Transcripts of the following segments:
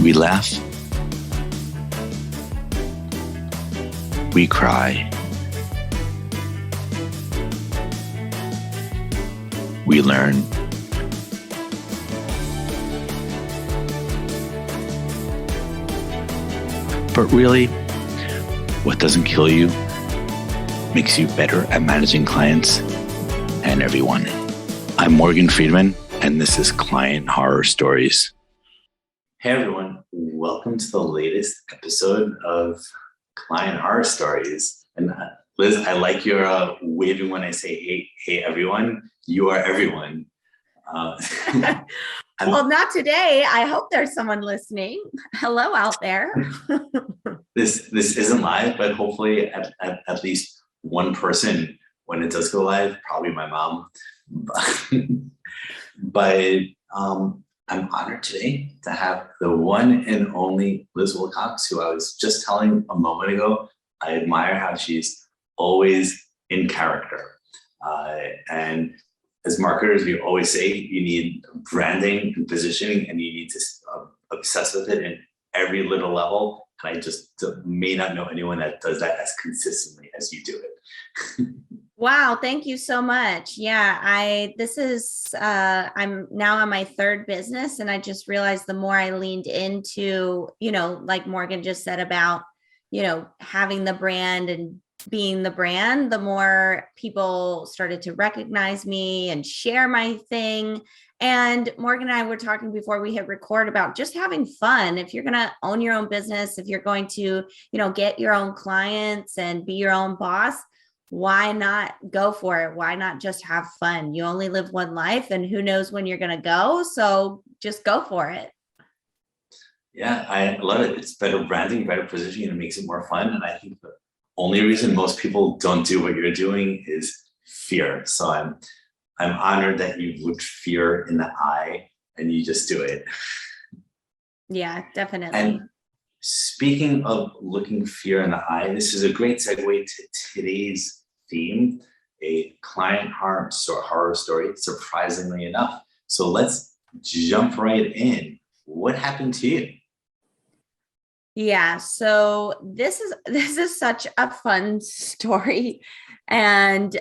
We laugh. We cry. We learn. But really, what doesn't kill you makes you better at managing clients and everyone. I'm Morgan Friedman, and this is Client Horror Stories. Hey everyone, welcome to the latest episode of Client Horror Stories. And Liz, I like your waving when I say hey everyone. You are everyone. Well, not today. I hope there's someone listening. Hello out there. This isn't live, but hopefully at least one person when it does go live, probably my mom. But I'm honored today to have the one and only Liz Wilcox, who I was just telling a moment ago. I admire how she's always in character. And as marketers, we always say you need branding and positioning, and you need to obsess with it in every little level. And I just may not know anyone that does that as consistently as you do it. Wow, thank you so much. Yeah, I'm now on my third business, and I just realized the more I leaned into, like Morgan just said about, having the brand and being the brand, the more people started to recognize me and share my thing. And Morgan and I were talking before we hit record about just having fun. If you're going to own your own business, if you're going to, get your own clients and be your own boss, why not go for it? Why not just have fun? You only live one life, and who knows when you're going to go. So just go for it. Yeah, I love it. It's better branding, better positioning, and it makes it more fun. And I think the only reason most people don't do what you're doing is fear. So I'm honored that you looked fear in the eye and you just do it. Yeah, definitely. And speaking of looking fear in the eye, this is a great segue to today's theme, a client horror story, surprisingly enough. So let's jump right in. What happened to you? Yeah, so this is such a fun story. And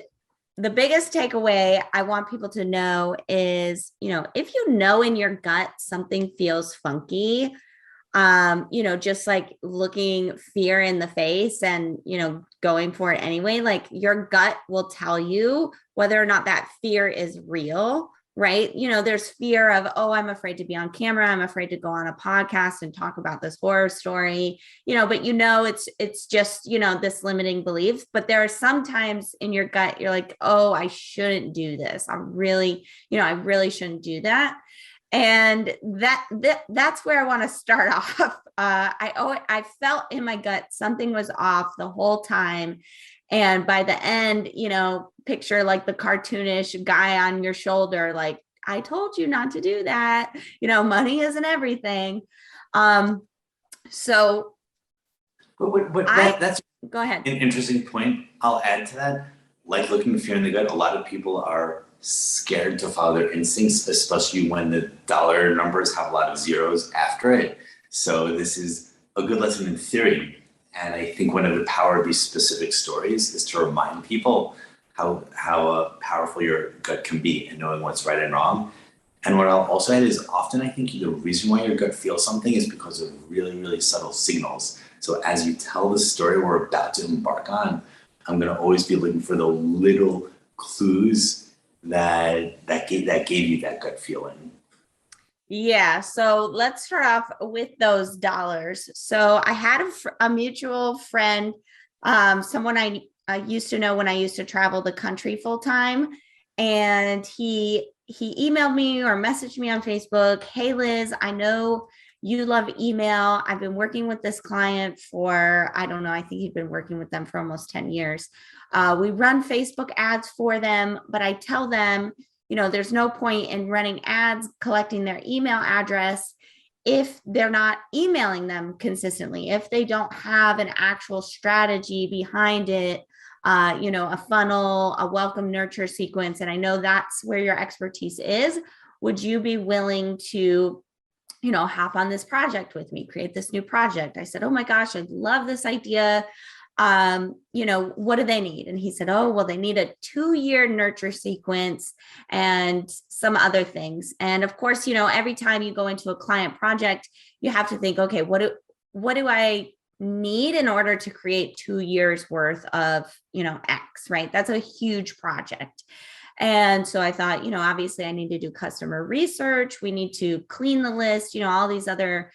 the biggest takeaway I want people to know is, if you know in your gut something feels funky, just like looking fear in the face and, going for it anyway, like your gut will tell you whether or not that fear is real. Right. There's fear of, oh, I'm afraid to be on camera. I'm afraid to go on a podcast and talk about this horror story, but it's just, this limiting belief. But there are sometimes in your gut, you're like, oh, I shouldn't do this. I really shouldn't do that. And that's where I want to start off. I felt in my gut something was off the whole time. And by the end, picture like the cartoonish guy on your shoulder, like, I told you not to do that. Money isn't everything. So that's go ahead. An interesting point. I'll add to that. Like looking fear in the gut, a lot of people are scared to follow their instincts, especially when the dollar numbers have a lot of zeros after it. So this is a good lesson in theory. And I think one of the power of these specific stories is to remind people how powerful your gut can be in knowing what's right and wrong. And what I'll also add is often I think the reason why your gut feels something is because of really, really subtle signals. So as you tell the story we're about to embark on, I'm going to always be looking for the little clues that gave you that gut feeling. Yeah. So let's start off with those dollars. So I had a mutual friend, someone I used to know when I used to travel the country full time. And he emailed me or messaged me on Facebook. Hey, Liz, I know you love email. I've been working with this client for, I don't know, I think he'd been working with them for almost 10 years. We run Facebook ads for them, but I tell them, there's no point in running ads, collecting their email address if they're not emailing them consistently, if they don't have an actual strategy behind it, a funnel, a welcome nurture sequence. And I know that's where your expertise is. Would you be willing to hop on this project with me, create this new project. I said, oh my gosh, I love this idea. What do they need? And he said, oh, well, they need a 2-year nurture sequence and some other things. And of course, every time you go into a client project, you have to think, okay, what do I need in order to create 2 years worth of, X, right? That's a huge project. And so I thought, obviously I need to do customer research. We need to clean the list, all these other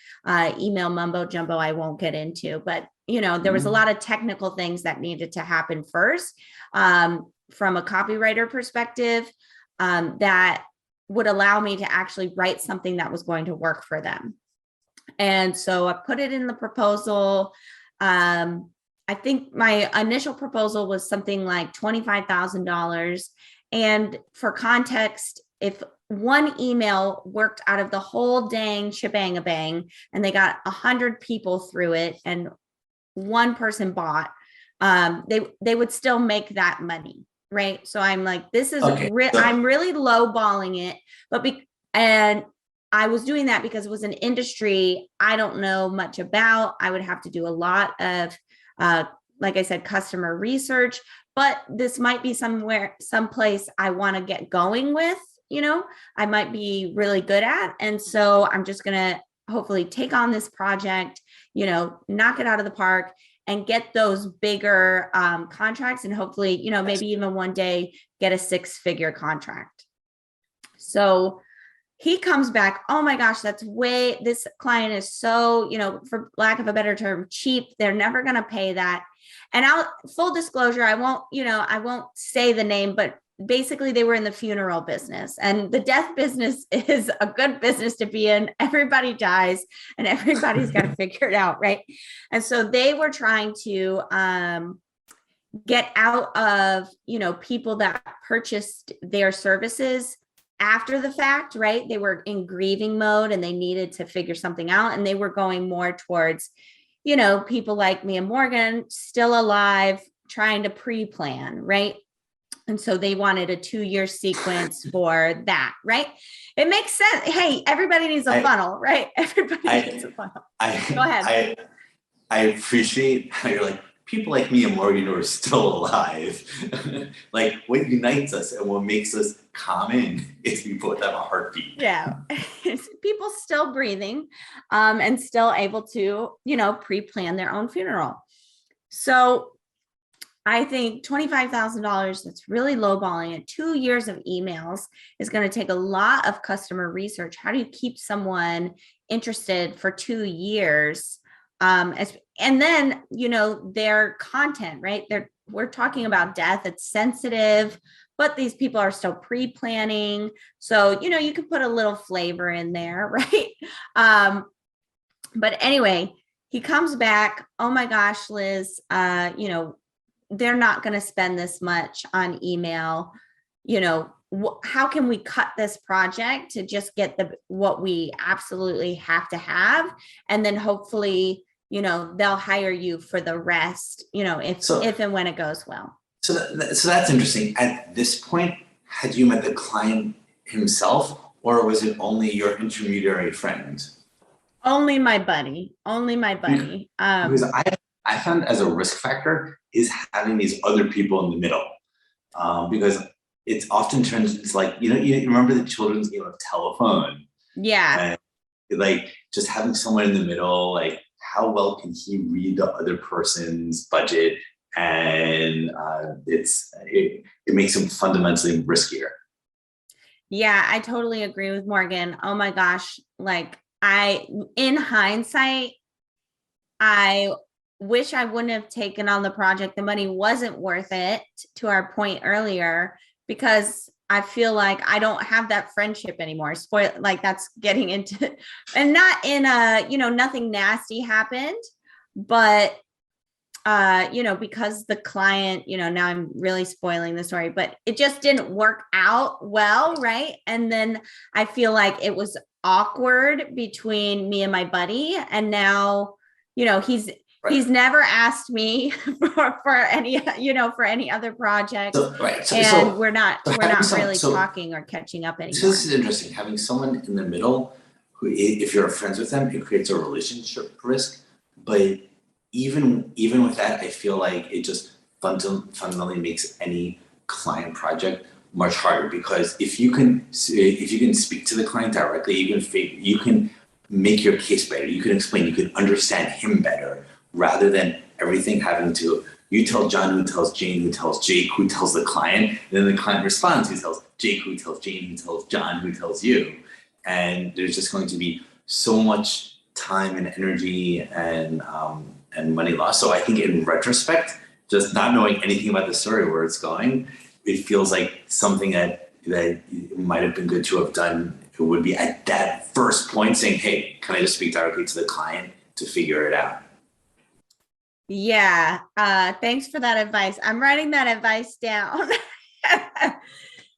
email mumbo jumbo I won't get into. But, there was a lot of technical things that needed to happen first from a copywriter perspective that would allow me to actually write something that was going to work for them. And so I put it in the proposal. I think my initial proposal was something like $25,000. And for context, if one email worked out of the whole dang shebang-a-bang and they got 100 people through it and one person bought, they would still make that money, right? So I'm like, this is I'm really lowballing it, and I was doing that because it was an industry I don't know much about. I would have to do a lot of, like I said, customer research, but this might be someplace I want to get going with, I might be really good at. And so I'm just going to hopefully take on this project, knock it out of the park and get those bigger contracts and hopefully, maybe even one day get a 6-figure contract. So he comes back, oh my gosh, this client is so, for lack of a better term, cheap. They're never going to pay that. And full disclosure, I won't say the name, but basically they were in the funeral business, and the death business is a good business to be in. Everybody dies and everybody's got to figure it out. Right. And so they were trying to get out of, people that purchased their services after the fact, right? They were in grieving mode and they needed to figure something out. And they were going more towards, people like me and Morgan still alive, trying to pre-plan, right? And so they wanted a 2-year sequence for that, right? It makes sense. Hey, everybody needs a funnel, right? Everybody needs a funnel. Go ahead. I appreciate how you're like, people like me and Morgan who are still alive. Like what unites us and what makes us common is we both have a heartbeat. Yeah. People still breathing and still able to, pre-plan their own funeral. So I think $25,000, that's really lowballing it. 2 years of emails is going to take a lot of customer research. How do you keep someone interested for 2 years? And then, their content, right? We're talking about death. It's sensitive, but these people are still pre-planning. So, you can put a little flavor in there, right? But anyway, he comes back. Oh my gosh, Liz, they're not going to spend this much on email. How can we cut this project to just get what we absolutely have to have? And then hopefully, they'll hire you for the rest, if and when it goes well. So that's interesting. At this point, had you met the client himself, or was it only your intermediary friend? Only my buddy. Because I found as a risk factor is having these other people in the middle, because it often turns into like, you remember the children's game of telephone? Yeah. And like just having someone in the middle, like how well can he read the other person's budget? And it makes him fundamentally riskier. Yeah, I totally agree with Morgan. Oh my gosh. Like in hindsight, I wish I wouldn't have taken on the project. The money wasn't worth it, to our point earlier, because I feel like I don't have that friendship anymore. Like that's getting into, and not in nothing nasty happened, but because the client, now I'm really spoiling the story, but it just didn't work out well. Right. And then I feel like it was awkward between me and my buddy. And now, he's never asked me for any, for any other project. We're not really talking or catching up anymore. So this is interesting. Having someone in the middle if you're friends with them, it creates a relationship risk. But even with that, I feel like it just fundamentally makes any client project much harder, because if you can speak to the client directly, you can make your case better. You can explain. You can understand him better, rather than everything having to, you tell John, who tells Jane, who tells Jake, who tells the client, and then the client responds, who tells Jake, who tells Jane, who tells John, who tells you. And there's just going to be so much time and energy and money lost. So I think in retrospect, just not knowing anything about the story, where it's going, it feels like something that might have been good to have done. It would be at that first point saying, hey, can I just speak directly to the client to figure it out? Yeah. Thanks for that advice. I'm writing that advice down.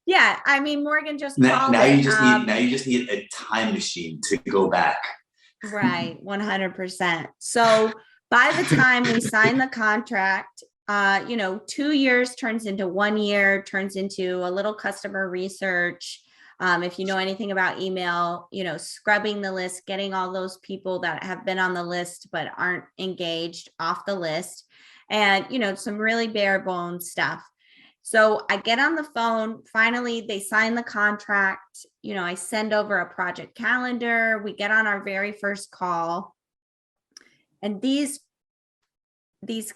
Yeah. I mean, Morgan just called Now it. You just need a time machine to go back. Right. 100%. So by the time we sign the contract, 2 years turns into 1 year, turns into a little customer research. If you know anything about email, scrubbing the list, getting all those people that have been on the list but aren't engaged off the list, and, some really bare bones stuff. So I get on the phone, finally, they sign the contract. I send over a project calendar. We get on our very first call. And these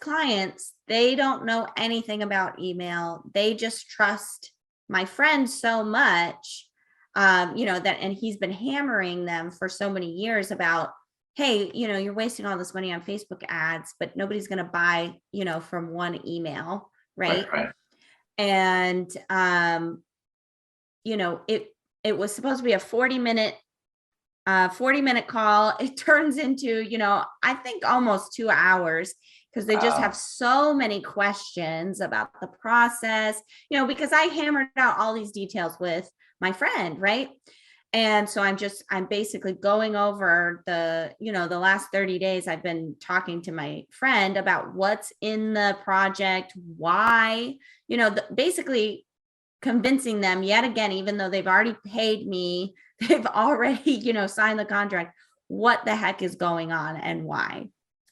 clients, they don't know anything about email. They just trust my friend so much, that, and he's been hammering them for so many years about, hey, you're wasting all this money on Facebook ads, but nobody's going to buy, from one email. Right. Right. And, it was supposed to be a 40-minute call. It turns into, I think almost 2 hours, because they just have so many questions about the process, because I hammered out all these details with my friend. Right. And so I'm basically going over the last 30 days I've been talking to my friend about what's in the project, why, basically convincing them yet again, even though they've already paid me, they've already, signed the contract, what the heck is going on and why.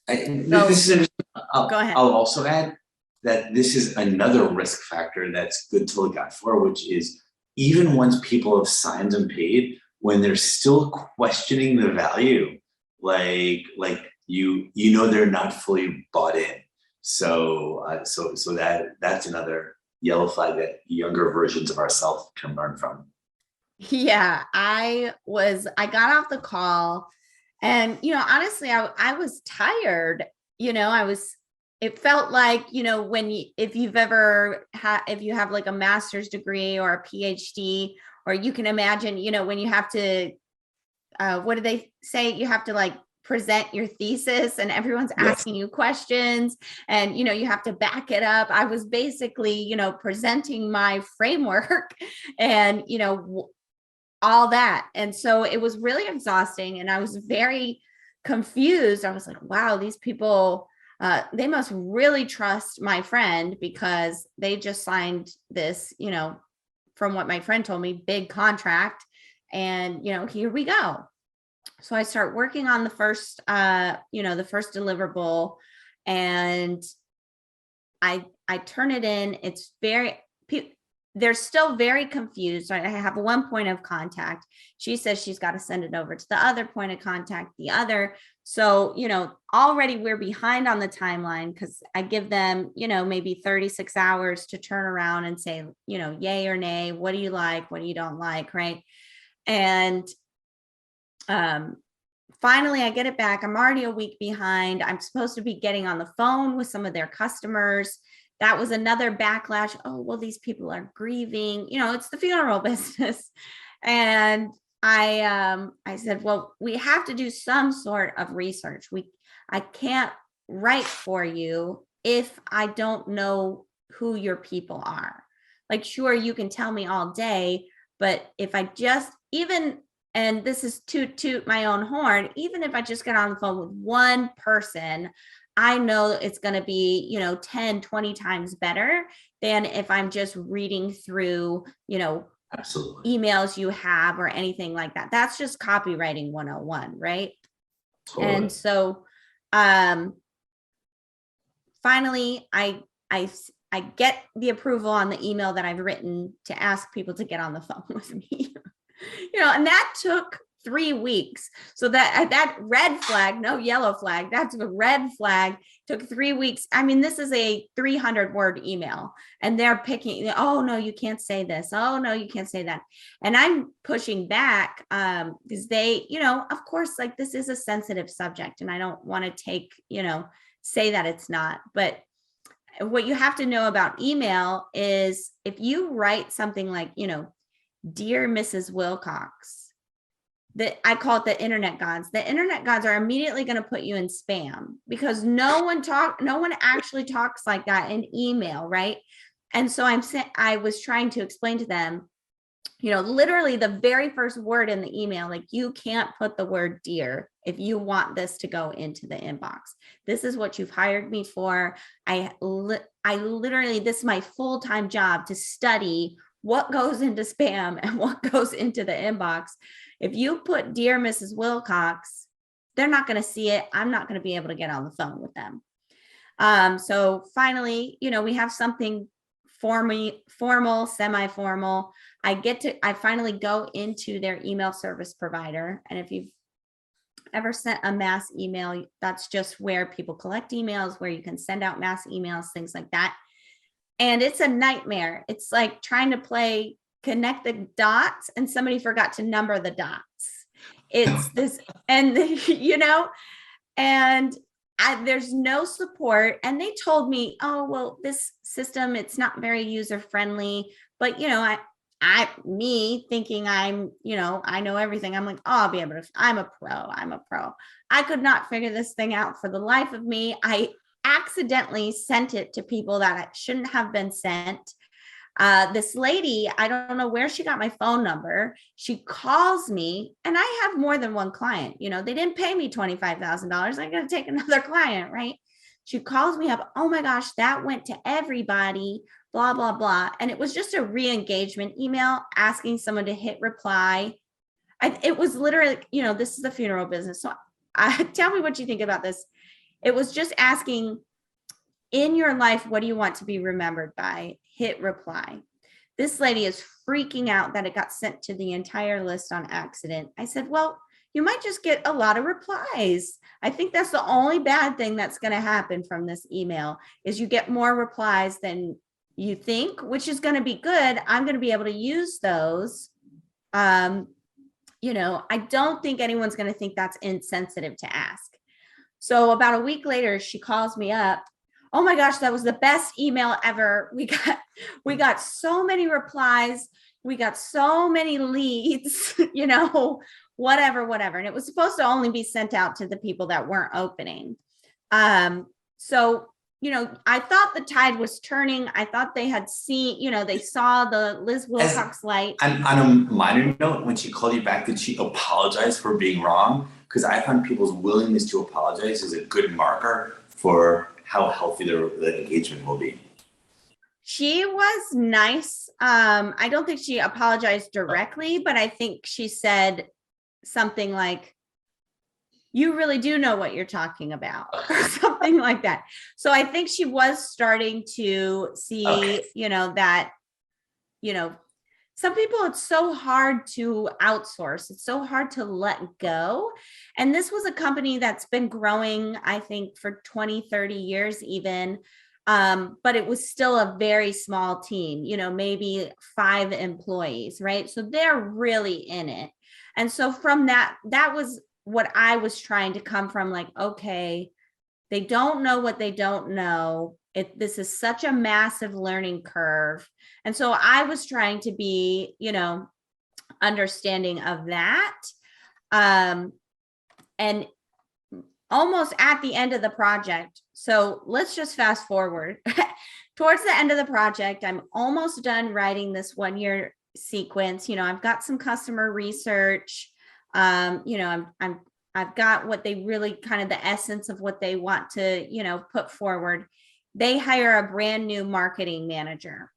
This is interesting. Go ahead. I'll also add that this is another risk factor that's good to look out for, which is, even once people have signed and paid, when they're still questioning the value, like they're not fully bought in. So that's another yellow flag that younger versions of ourselves can learn from. Yeah, I got off the call, and honestly, I was tired. It felt like, if you have like a master's degree or a PhD, or you can imagine, when you have to, what do they say? You have to like present your thesis and everyone's asking you questions, and, you have to back it up. I was basically, presenting my framework and, all that. And so it was really exhausting, and I was very confused. I was like, wow, these people, they must really trust my friend, because they just signed this, from what my friend told me, big contract. And, here we go. So I start working on the first deliverable, and I turn it in. They're still very confused. I have one point of contact. She says she's got to send it over to the other point of contact, the other. So, already we're behind on the timeline, because I give them, maybe 36 hours to turn around and say, yay or nay, what do you like? What do you don't like? Right. And finally I get it back. I'm already a week behind. I'm supposed to be getting on the phone with some of their customers. That was another backlash. Oh, well, these people are grieving. It's the funeral business. And I said, well, we have to do some sort of research. I can't write for you if I don't know who your people are. Like, sure, you can tell me all day, but if I just and this is toot my own horn, even if I just get on the phone with one person, I know it's going to be, 10, 20 times better than if I'm just reading through, Absolutely. emails you have or anything like that. That's just copywriting 101, right? Totally. And so um finally I get the approval on the email that I've written to ask people to get on the phone with me. And that took 3 weeks. So that red flag, no yellow flag, that's a red flag, took 3 weeks. I mean, this is a 300-word email and they're picking, oh no, you can't say this. Oh no, you can't say that. And I'm pushing back because they, of course, like this is a sensitive subject and I don't want to say that it's not. But what you have to know about email is if you write something like, Dear Mrs. Wilcox, that I call it the internet gods. The internet gods are immediately going to put you in spam because no one actually talks like that in email, right? And so I was trying to explain to them, literally the very first word in the email, like you can't put the word dear if you want this to go into the inbox. This is what you've hired me for. I literally, this is my full-time job to study what goes into spam and what goes into the inbox. If you put Dear Mrs. Wilcox, they're not going to see it. I'm not going to be able to get on the phone with them. So finally, we have something formal, semi-formal. I finally go into their email service provider. And if you've ever sent a mass email, that's just where people collect emails, where you can send out mass emails, things like that. And it's a nightmare. It's like trying to connect the dots and somebody forgot to number the dots. It's this, and and there's no support. And they told me, oh, well, this system, it's not very user friendly, but me thinking I know everything. I'm like, oh, I'll be able to, I'm a pro. I could not figure this thing out for the life of me. I accidentally sent it to people that it shouldn't have been sent. This lady, I don't know where she got my phone number. She calls me and I have more than one client. They didn't pay me $25,000. I got to take another client, right? She calls me up. Oh my gosh, that went to everybody, blah, blah, blah. And it was just a re-engagement email asking someone to hit reply. It was literally, this is the funeral business. So tell me what you think about this. It was just asking, in your life, what do you want to be remembered by? Hit reply. This lady is freaking out that it got sent to the entire list on accident. I said, well, you might just get a lot of replies. I think that's the only bad thing that's going to happen from this email is you get more replies than you think, which is going to be good. I'm going to be able to use those. I don't think anyone's going to think that's insensitive to ask. So about a week later, she calls me up. Oh my gosh, that was the best email ever. We got so many replies. We got so many leads, whatever. And it was supposed to only be sent out to the people that weren't opening. So, I thought the tide was turning. I thought they had seen, they saw the Liz Wilcox light. And on a minor note, when she called you back, did she apologize for being wrong? Because I found people's willingness to apologize is a good marker for how healthy the engagement will be. She was nice. I don't think she apologized directly, but I think she said something like, you really do know what you're talking about, or something like that. So I think she was starting to see, that, some people, it's so hard to outsource. It's so hard to let go. And this was a company that's been growing, I think, for 20, 30 years even. But it was still a very small team, maybe 5 employees, right? So they're really in it. And so from that was what I was trying to come from, like, okay, they don't know what they don't know. This is such a massive learning curve. And so I was trying to be, understanding of that. And almost at the end of the project. So let's just fast forward towards the end of the project. I'm almost done writing this 1-year sequence. I've got some customer research. I've got what they really kind of the essence of what they want to, put forward. They hire a brand new marketing manager.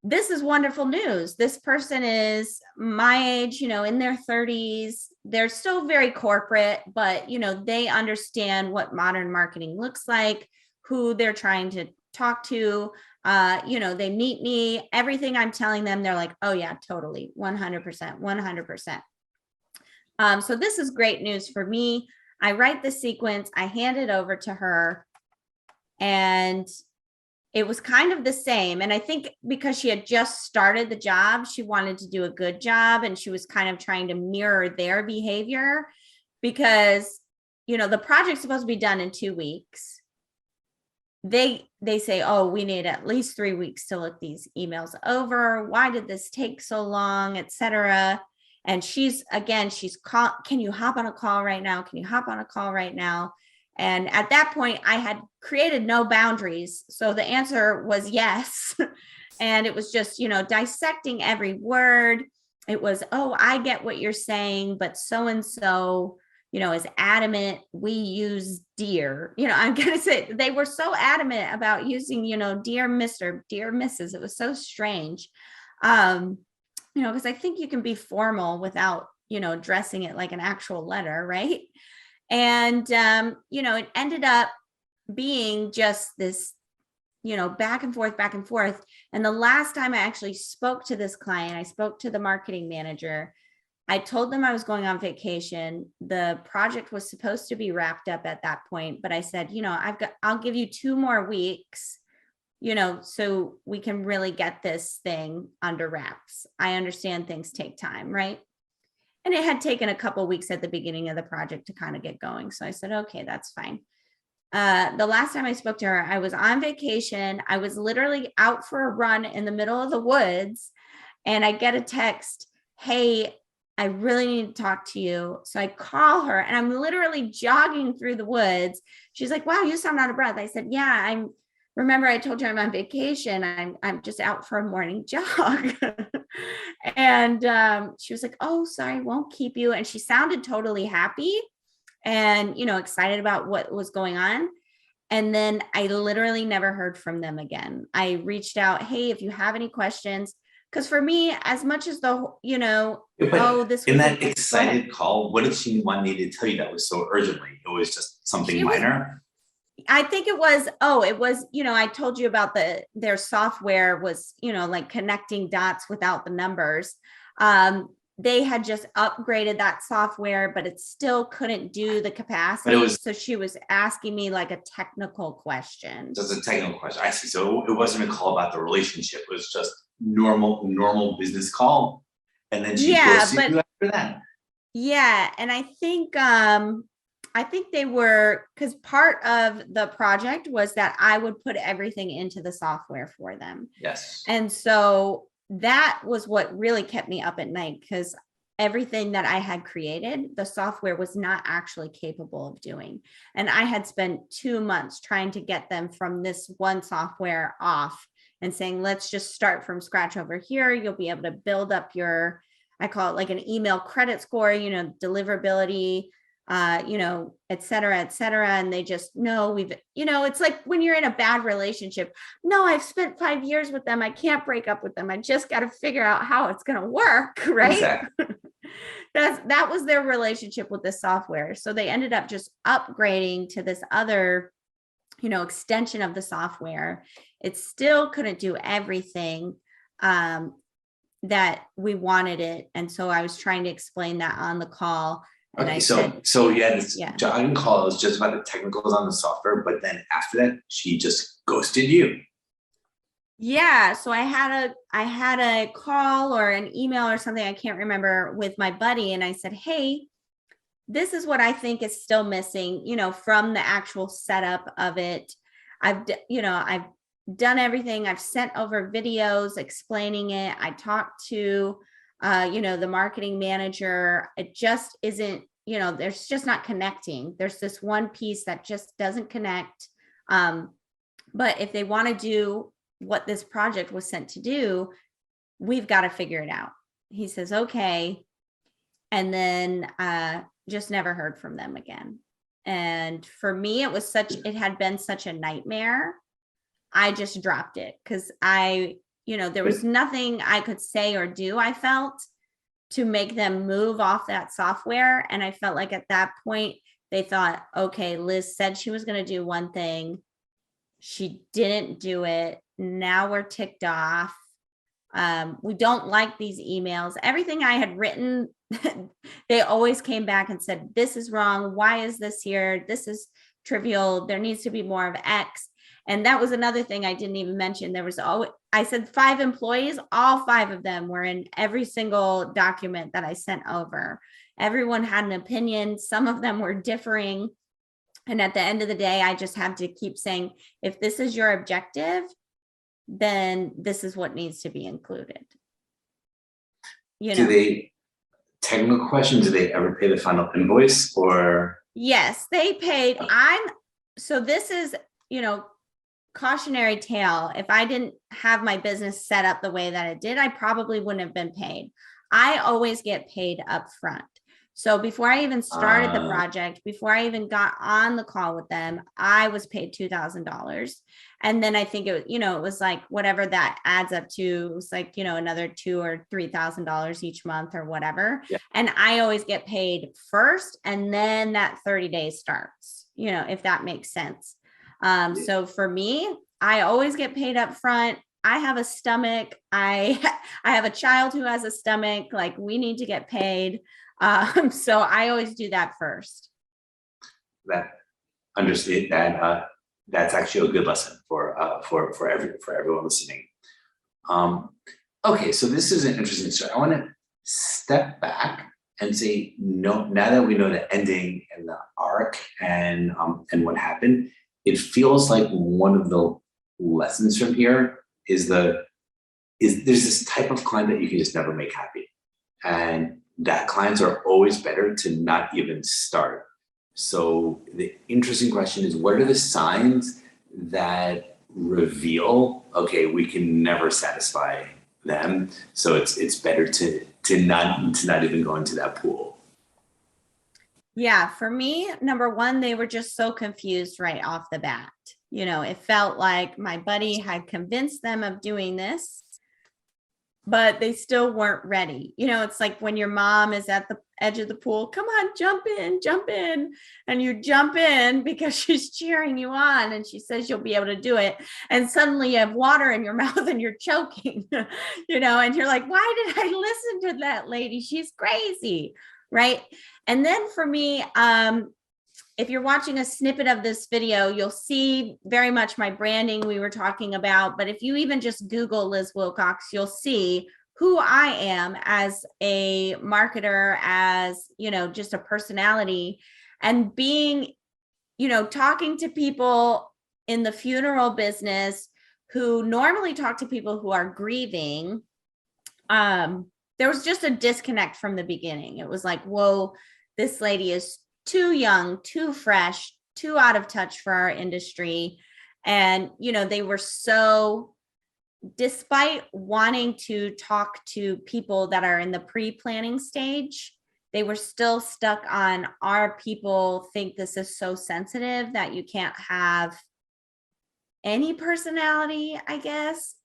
this is wonderful news. This person is my age, in their 30s. They're still very corporate, but, they understand what modern marketing looks like, who they're trying to talk to. They meet me, everything I'm telling them, they're like, oh yeah, totally, 100%, 100%. So this is great news for me. I write the sequence, I hand it over to her, and it was kind of the same. And I think because she had just started the job, she wanted to do a good job, and she was kind of trying to mirror their behavior because, the project's supposed to be done in 2 weeks. They say, oh, we need at least 3 weeks to look these emails over. Why did this take so long, etc. And she's can you hop on a call right now? Can you hop on a call right now? And at that point, I had created no boundaries. So the answer was yes. And it was just, dissecting every word. It was, oh, I get what you're saying, but so-and-so, is adamant we use dear. I'm going to say they were so adamant about using, dear Mr., dear Mrs. It was so strange. Because I think you can be formal without, dressing it like an actual letter, right? And, it ended up being just this, back and forth, back and forth. And the last time I actually spoke to this client, I spoke to the marketing manager. I told them I was going on vacation. The project was supposed to be wrapped up at that point, but I said, I'll give you 2 more weeks, so we can really get this thing under wraps. I understand things take time, right? And it had taken a couple of weeks at the beginning of the project to kind of get going. So I said, okay, that's fine. The last time I spoke to her, I was on vacation. I was literally out for a run in the middle of the woods. And I get a text, hey, I really need to talk to you. So I call her and I'm literally jogging through the woods. She's like, wow, you sound out of breath. I said, yeah, remember I told you I'm on vacation. I'm just out for a morning jog. And she was like, oh, sorry, won't keep you. And she sounded totally happy and, excited about what was going on. And then I literally never heard from them again. I reached out, hey, if you have any questions, because for me, as much as this in that excited call, what did she want me to tell you that was so urgently? It was just something minor. I think it was, I told you about their software was, like connecting dots without the numbers. They had just upgraded that software, but it still couldn't do the capacity. So she was asking me like a technical question. Just a technical question. I see. So it wasn't a call about the relationship. It was just normal business call. And then she ghosted you after that. Yeah. And I think they were, because part of the project was that I would put everything into the software for them. Yes. And so that was what really kept me up at night, because everything that I had created, the software was not actually capable of doing. And I had spent 2 months trying to get them from this one software off and saying, let's just start from scratch over here. You'll be able to build up I call it like an email credit score, deliverability, et cetera, et cetera. And they just, no, it's like when you're in a bad relationship. No, I've spent 5 years with them. I can't break up with them. I just got to figure out how it's going to work. Right. Exactly. That was their relationship with the software. So they ended up just upgrading to this other, extension of the software. It still couldn't do everything, that we wanted it. And so I was trying to explain that on the call. And okay, so you had this jogging call. It was just about the technicals on the software, but then after that, she just ghosted you. Yeah. So I had a call or an email or something, I can't remember, with my buddy. And I said, hey, this is what I think is still missing, from the actual setup of it. I've done everything. I've sent over videos explaining it. I talked to, the marketing manager. It just isn't, there's just not connecting. There's this one piece that just doesn't connect. But if they want to do what this project was sent to do, we've got to figure it out. He says, okay. And then just never heard from them again. And for me, it had been such a nightmare. I just dropped it because I there was nothing I could say or do, I felt, to make them move off that software. And I felt like at that point, they thought, okay, Liz said she was going to do one thing. She didn't do it. Now we're ticked off. We don't like these emails. Everything I had written, they always came back and said, this is wrong. Why is this here? This is trivial. There needs to be more of X. And that was another thing I didn't even mention. There was I said 5 employees, all 5 of them were in every single document that I sent over. Everyone had an opinion. Some of them were differing. And at the end of the day, I just have to keep saying, if this is your objective, then this is what needs to be included. Do they, technical question, do they ever pay the final invoice or? Yes, they paid. So this is, cautionary tale. If I didn't have my business set up the way that it did, I probably wouldn't have been paid. I always get paid upfront. So before I even started the project, before I even got on the call with them, I was paid $2,000. And then I think it was like whatever that adds up to, it was like, another $2,000 or $3,000 each month or whatever. Yeah. And I always get paid first, and then that 30 days starts, if that makes sense. So for me, I always get paid up front. I have a stomach. I have a child who has a stomach. Like, we need to get paid. So I always do that first. That understand that that's actually a good lesson for everyone listening. Okay, so this is an interesting story. I want to step back and say, no, now that we know the ending and the arc and what happened, it feels like one of the lessons from here is there's this type of client that you can just never make happy. And that clients are always better to not even start. So the interesting question is, what are the signs that reveal, okay, we can never satisfy them, so it's better to not even go into that pool? Yeah, for me, number one, they were just so confused right off the bat. It felt like my buddy had convinced them of doing this, but they still weren't ready. It's like when your mom is at the edge of the pool, come on, jump in. And you jump in because she's cheering you on and she says you'll be able to do it. And suddenly you have water in your mouth and you're choking, and you're like, why did I listen to that lady? She's crazy, right? And then for me, if you're watching a snippet of this video, you'll see very much my branding we were talking about. But if you even just Google Liz Wilcox, you'll see who I am as a marketer, as, just a personality, and being, talking to people in the funeral business who normally talk to people who are grieving. There was just a disconnect from the beginning. It was like, whoa, this lady is too young, too fresh, too out of touch for our industry. And, they were so, despite wanting to talk to people that are in the pre-planning stage, they were still stuck on, our people think this is so sensitive that you can't have any personality, I guess,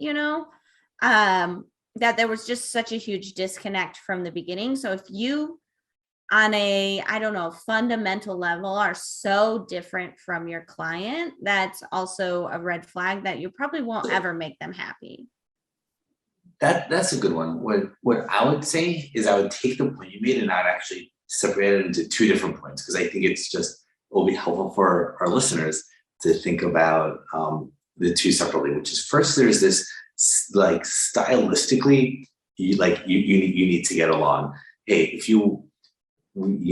that there was just such a huge disconnect from the beginning. So if you, on a, I don't know, fundamental level, are so different from your client, that's also a red flag that you probably won't ever make them happy. That's a good one. What I would say is, I would take the point you made and I'd actually separate it into 2 different points, because I think it will be helpful for our listeners to think about the 2 separately. Which is, first, there's this, like, stylistically, you need to get along. Hey, if you want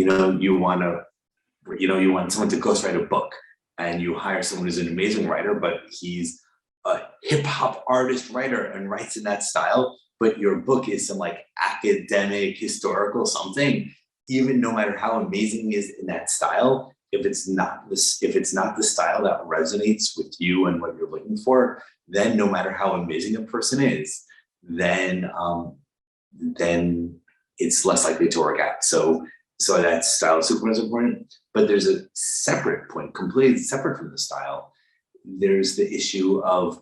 someone to ghostwrite a book, and you hire someone who's an amazing writer, but he's a hip hop artist writer and writes in that style, but your book is some like academic, historical something, even no matter how amazing it is in that style, if it's not the style that resonates with you and what you're looking for, then no matter how amazing a person is, then it's less likely to work out. So that style is super important. But there's a separate point, completely separate from the style. There's the issue of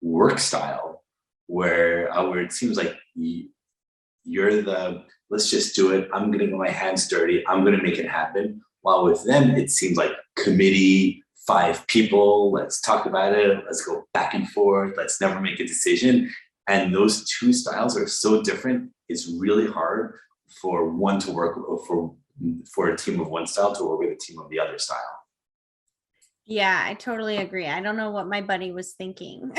work style, where it seems like you're the, let's just do it. I'm going to get my hands dirty. I'm going to make it happen. While with them, it seems like committee, 5 people, let's talk about it. Let's go back and forth. Let's never make a decision. And those two styles are so different. It's really hard for one to work for a team of one style to work with a team of the other style. Yeah, I totally agree. I don't know what my buddy was thinking.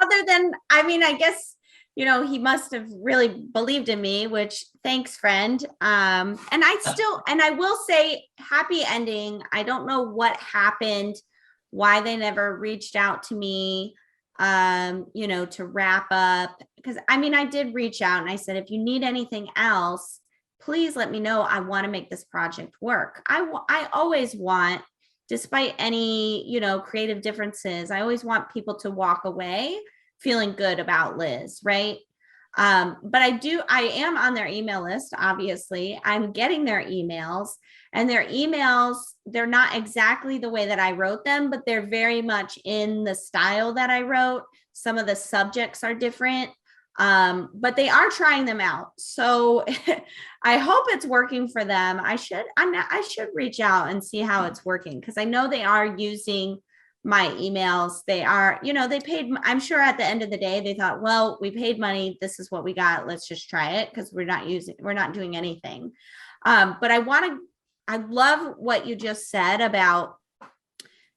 Other than, I mean, I guess, he must have really believed in me, which thanks, friend. And I will say happy ending. I don't know what happened, why they never reached out to me, to wrap up. Because I did reach out and I said, if you need anything else, please let me know. I want to make this project work. I always want, despite any, creative differences, I always want people to walk away feeling good about Liz, right? But I am on their email list, obviously. I'm getting their emails, and their emails, they're not exactly the way that I wrote them, but they're very much in the style that I wrote. Some of the subjects are different, but they are trying them out. So I hope it's working for them. I should reach out and see how it's working, because I know they are using my emails. They are, they paid, I'm sure at the end of the day, they thought, well, we paid money. This is what we got. Let's just try it, because we're not doing anything. But I love what you just said about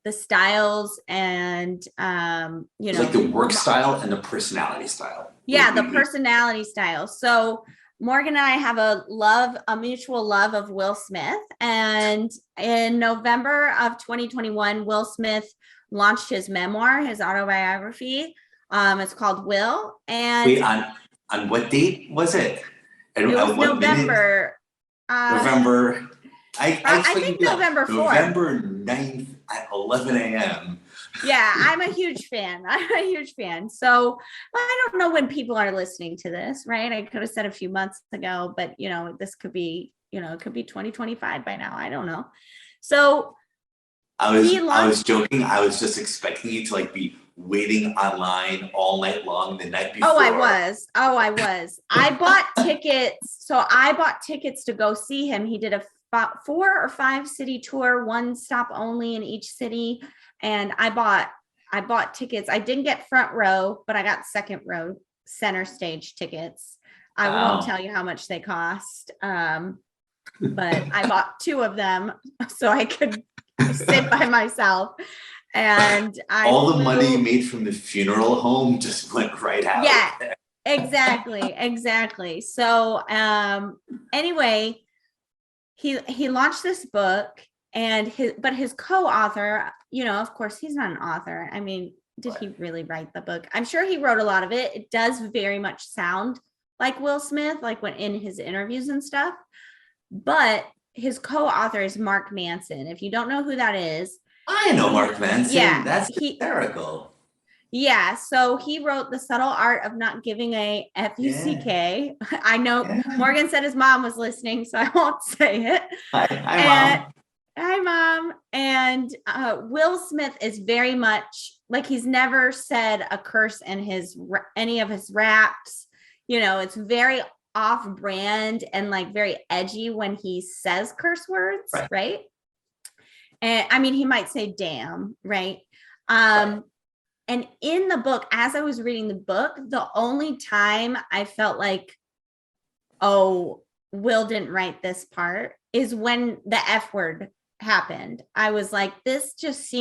the styles and, like the work style and the personality style. Yeah, the personality style. So Morgan and I have a mutual love of Will Smith. And in November of 2021, Will Smith launched his memoir, his autobiography. It's called Will. And wait, on what date was it? It was November. November. I think November 4th. November 9th at 11 a.m. Yeah, I'm a huge fan. So I don't know when people are listening to this, right? I could have said a few months ago, but this could be, it could be 2025 by now. I don't know. So I was joking. I was just expecting you to be waiting online all night long the night before. Oh, I was. I bought tickets. So I bought tickets to go see him. He did about 4 or 5 city tour, 1 stop only in each city. And I bought tickets. I didn't get front row, but I got second row center stage tickets. I won't tell you how much they cost. But I bought 2 of them so I could sit by myself. And all the money made from the funeral home just went right out. Yeah, exactly. So anyway, he launched this book, and his co-author, of course, he's not an author. Did he really write the book? I'm sure he wrote a lot of it. It does very much sound like Will Smith, like when in his interviews and stuff. But his co-author is Mark Manson. If you don't know who that is, I know Mark Manson. Yeah, that's hysterical. Yeah, so he wrote The Subtle Art of Not Giving a Fuck. Yeah. I know Morgan said his mom was listening, so I won't say it. Hi, Mom. Hi, Mom. And Will Smith is very much like, he's never said a curse in any of his raps. It's very off-brand and very edgy when he says curse words, right? And he might say damn, right? And in the book, as I was reading the book, the only time I felt like, oh, Will didn't write this part is when the F word happened. I was like, this just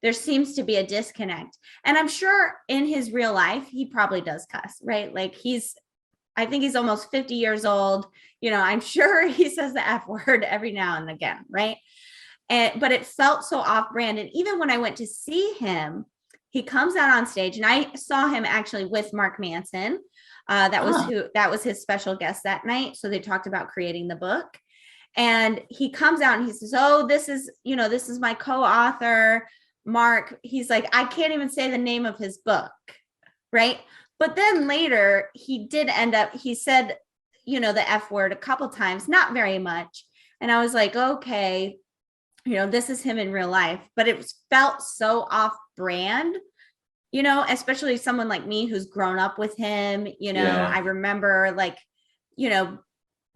there seems to be a disconnect. And I'm sure in his real life, he probably does cuss, right? I think he's almost 50 years old. I'm sure he says the F word every now and again, right? But it felt so off-brand. And even when I went to see him, he comes out on stage, and I saw him actually with Mark Manson. That was his special guest that night. So they talked about creating the book, and he comes out and he says, "Oh, this is my co-author, Mark." He's like, I can't even say the name of his book, right? But then later he said, the F word a couple times, not very much. And I was like, okay, this is him in real life, but it felt so off brand you know, especially someone like me who's grown up with him, you know, Yeah. I remember like, you know,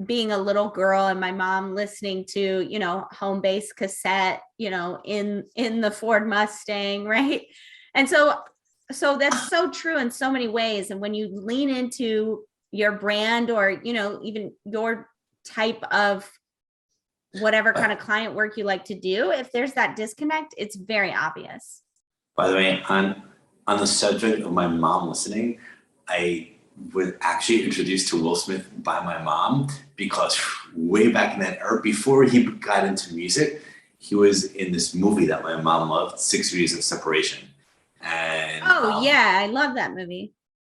being a little girl and my mom listening to, you know, home base cassette, you know, in the Ford Mustang, right? And so that's so true in so many ways. And when you lean into your brand or, you know, even your type of whatever kind of client work you like to do, if there's that disconnect, it's very obvious. By the way, on the subject of my mom listening, I was actually introduced to Will Smith by my mom because way back in that era, before he got into music, he was in this movie that my mom loved, 6 Degrees of Separation. And Oh yeah, I love that movie.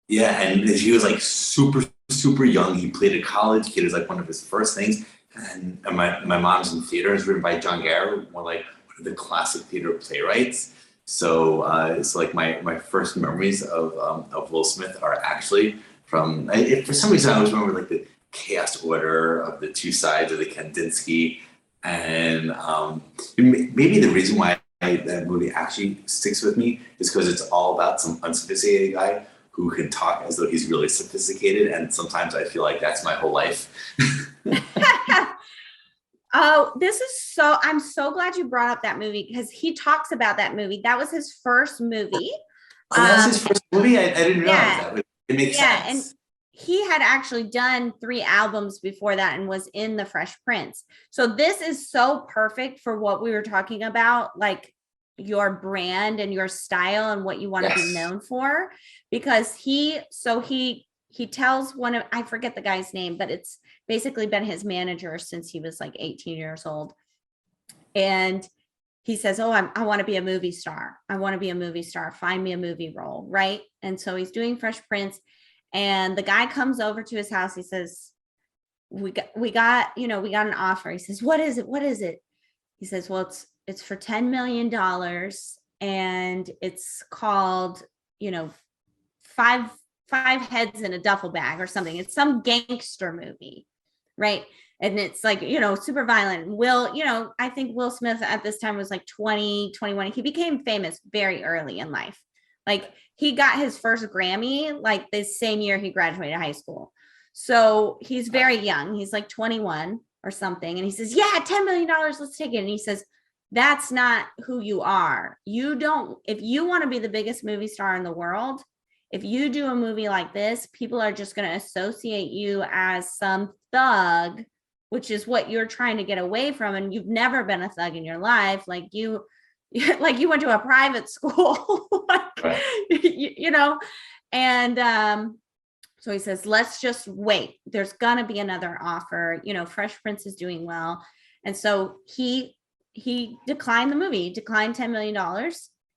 yeah, and he was like super young. He played at college. Kid was like one of his first things. And my mom's in theater. It's written by John Garrett, one of the classic theater playwrights. So it's like my first memories of Will Smith are actually from. For some reason, I always remember like the chaos order of the two sides of the Kandinsky, and maybe the reason why that movie actually sticks with me is because it's all about some unsophisticated guy who can talk as though he's really sophisticated, and sometimes I feel like that's my whole life. Oh, I'm so glad you brought up that movie because he talks about that movie. That was his first movie. Oh, that's his first movie? I didn't realize Yeah, that, but it makes yeah. And sense. he had actually done 3 albums before that and was in the Fresh Prince. So this is so perfect for what we were talking about, like your brand and your style and what you want to be Yes. known for. Because he tells one of, I forget the guy's name, but it's basically been his manager since he was like 18 years old. And he says, oh, I want to be a movie star. I want to be a movie star. Find me a movie role. Right. And so he's doing Fresh Prince. And the guy comes over to his house. He says, we got an offer. He says, what is it? What is it? He says, well, it's for $10 million. And it's called, you know, five heads in a duffel bag or something. It's some gangster movie. Right. And it's like, you know, super violent. I think Will Smith at this time was like 20, 21. He became famous very early in life. Like he got his first Grammy like the same year he graduated high school. So he's very young. He's like 21 or something. And he says, yeah, $10 million, let's take it. And he says, that's not who you are. If you want to be the biggest movie star in the world, if you do a movie like this, people are just going to associate you as some thug, which is what you're trying to get away from. And you've never been a thug in your life. Like you went to a private school, Right. you know? And so he says, let's just wait. There's going to be another offer. You know, Fresh Prince is doing well. And so he declined the movie, declined $10 million.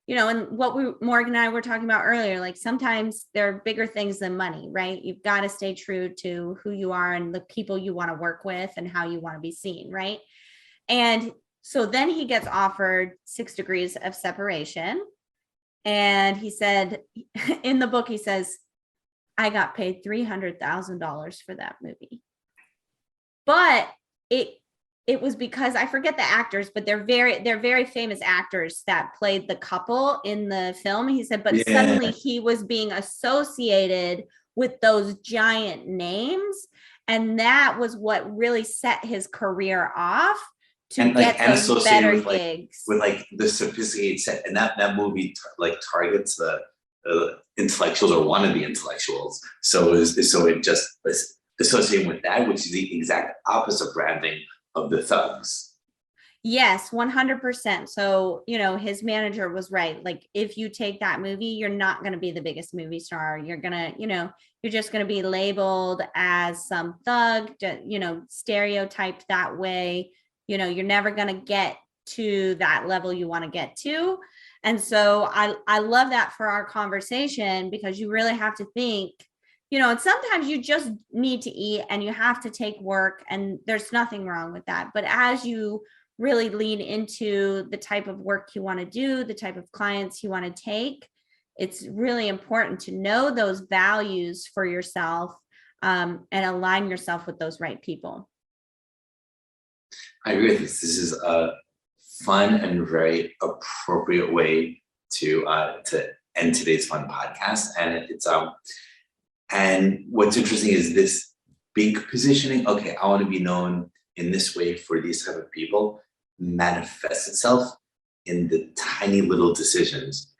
You know, and what Morgan and I were talking about earlier, like sometimes there are bigger things than money, right? You've got to stay true to who you are and the people you want to work with and how you want to be seen, right? And so then he gets offered 6 Degrees of Separation. And he said, in the book, he says, I got paid $300,000 for that movie. But it was because I forget the actors, but they're very famous actors that played the couple in the film. He said, but suddenly he was being associated with those giant names. And that was what really set his career off to get those better gigs. With like the sophisticated set. And that movie targets the intellectuals or wannabe intellectuals. So it just was associated with that, which is the exact opposite branding of the thugs. Yes, 100%. So, you know, his manager was right. Like, if you take that movie, you're not going to be the biggest movie star. You're going to, you know, you're just going to be labeled as some thug, you know, stereotyped that way. You know, you're never going to get to that level you want to get to. And so I love that for our conversation, because you really have to think, you know, and sometimes you just need to eat and you have to take work, and there's nothing wrong with that. But as you really lean into the type of work you want to do, the type of clients you want to take, it's really important to know those values for yourself, and align yourself with those right people. I agree with this. This is a fun and very appropriate way to and Today's Fun podcast. And and what's interesting is this big positioning. Okay, I want to be known in this way for these type of people manifests itself in the tiny little decisions.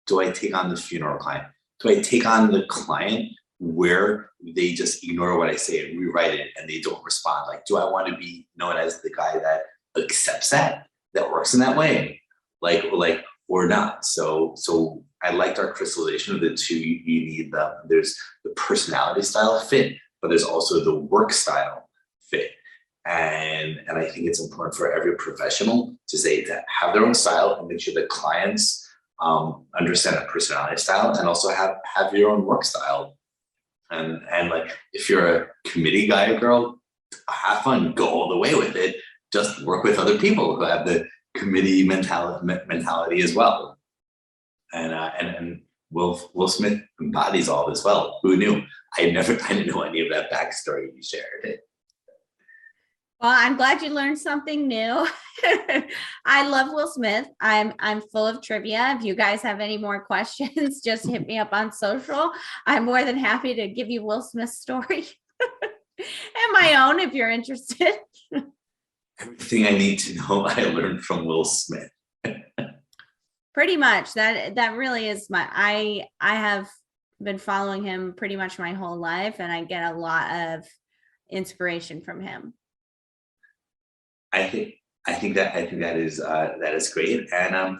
Do I take on the funeral client? Do I take on the client where they just ignore what I say and rewrite it and they don't respond? Like, do I want to be known as the guy that accepts that works in that way? Like, or not. So I liked our crystallization of the two. You need there's the personality style fit, but there's also the work style fit. And I think it's important for every professional to have their own style and make sure that clients understand a personality style, and also have your own work style. And like, if you're a committee guy or girl, have fun, go all the way with it. Just work with other people who have the committee mentality as well. And Will Smith embodies all this well. Who knew? I didn't know any of that backstory you shared. Well, I'm glad you learned something new. I love Will Smith. I'm full of trivia. If you guys have any more questions, just hit me up on social. I'm more than happy to give you Will Smith's story and my own if you're interested. Everything I need to know, I learned from Will Smith. Pretty much. That really is I have been following him pretty much my whole life, and I get a lot of inspiration from him. I think that is great. And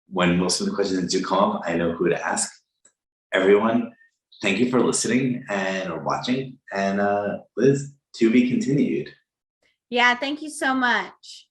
when most of the questions do come up, I know who to ask. Everyone, thank you for listening or watching. And Liz, to be continued. Yeah, thank you so much.